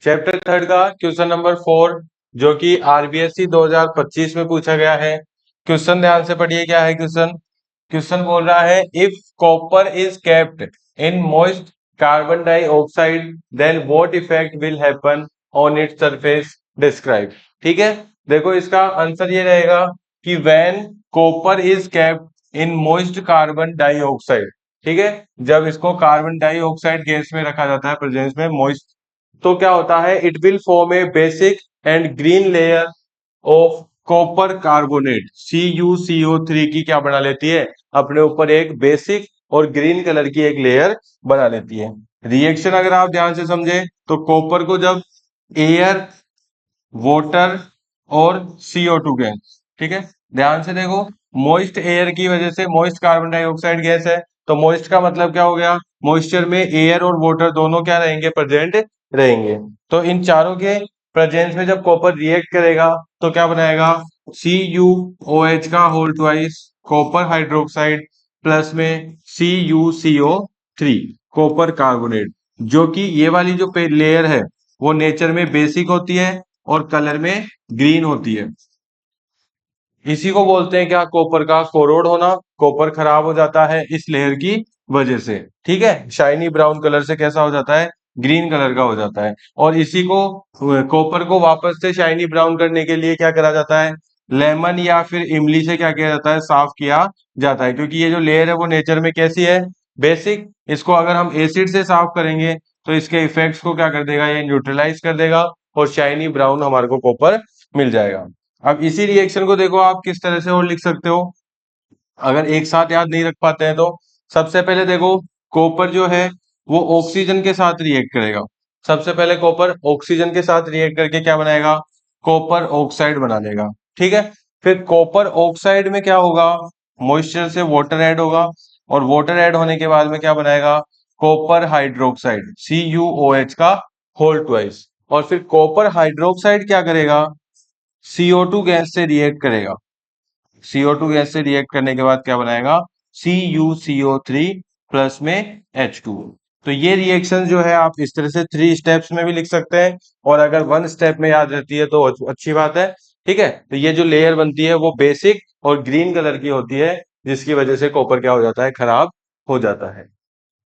Chapter third का question number 4 जो कि आरबीएससी 2025 में पूछा गया है। क्वेश्चन ध्यान से पढ़िए, क्या है क्वेश्चन। क्वेश्चन बोल रहा है if copper is kept in moist carbon dioxide then what effect will happen on its surface describe. ठीक है, देखो इसका आंसर ये रहेगा कि when copper is kept in moist carbon dioxide, ठीक है, जब इसको कार्बन डाइऑक्साइड गैस में रखा जाता है प्रेजेंस में मॉइस्ट, तो क्या होता है, it will form A basic and green layer of copper carbonate. CuCO3 की क्या बना लेती है, अपने ऊपर एक बेसिक और ग्रीन कलर की एक लेयर बना लेती है। रिएक्शन अगर आप ध्यान से समझे तो कॉपर को जब एयर, वाटर और CO2 गैस, ठीक है, ध्यान से देखो, मॉइस्ट एयर की वजह से मॉइस्ट कार्बन डाइऑक्साइड गैस है, तो मॉइस्ट का मतलब क्या हो गया, मॉइस्चर में एयर और वाटर दोनों क्या रहेंगे, प्रेजेंट रहेंगे। तो इन चारों के प्रेजेंस में जब कॉपर रिएक्ट करेगा तो क्या बनाएगा, CuOH का whole twice copper hydroxide plus में CuCO3 कॉपर कार्बोनेट, जो कि ये वाली जो लेयर है वो नेचर में बेसिक होती है और कलर में ग्रीन होती है। इसी को बोलते हैं क्या, कॉपर का कोरोड होना। कॉपर खराब हो जाता है इस लेयर की वजह से, ठीक है, शाइनी ब्राउन कलर से कैसा हो जाता है, ग्रीन कलर का हो जाता है। और इसी को कॉपर को वापस से शाइनी ब्राउन करने के लिए क्या करा जाता है, लेमन या फिर इमली से क्या किया जाता है, साफ किया जाता है, क्योंकि ये जो लेयर है वो नेचर में कैसी है, बेसिक। इसको अगर हम एसिड से साफ करेंगे तो इसके इफेक्ट्स को क्या कर देगा, ये न्यूट्रलाइज कर देगा और शाइनी ब्राउन हमारे को कॉपर मिल जाएगा। अब इसी रिएक्शन को देखो आप किस तरह से और लिख सकते हो, अगर एक साथ याद नहीं रख पाते हैं तो सबसे पहले देखो, कॉपर जो है वो ऑक्सीजन के साथ रिएक्ट करेगा। सबसे पहले कॉपर ऑक्सीजन के साथ रिएक्ट करके क्या बनाएगा, कॉपर ऑक्साइड बना देगा, ठीक है। फिर कॉपर ऑक्साइड में क्या होगा, मॉइस्चर से वाटर ऐड होगा और वाटर ऐड होने के बाद में क्या बनाएगा, कॉपर हाइड्रोक्साइड CuOH का होल ट्वाइस। और फिर कॉपर हाइड्रोक्साइड क्या करेगा, CO2 गैस से रिएक्ट करेगा। CO2 गैस से रिएक्ट करने के बाद क्या बनाएगा, CuCO3 प्लस में H2। तो ये रिएक्शन जो है आप इस तरह से 3 स्टेप्स में भी लिख सकते हैं, और अगर 1 स्टेप में याद रहती है तो अच्छी बात है, ठीक है। तो ये जो लेयर बनती है वो बेसिक और ग्रीन कलर की होती है, जिसकी वजह से कॉपर क्या हो जाता है, खराब हो जाता है।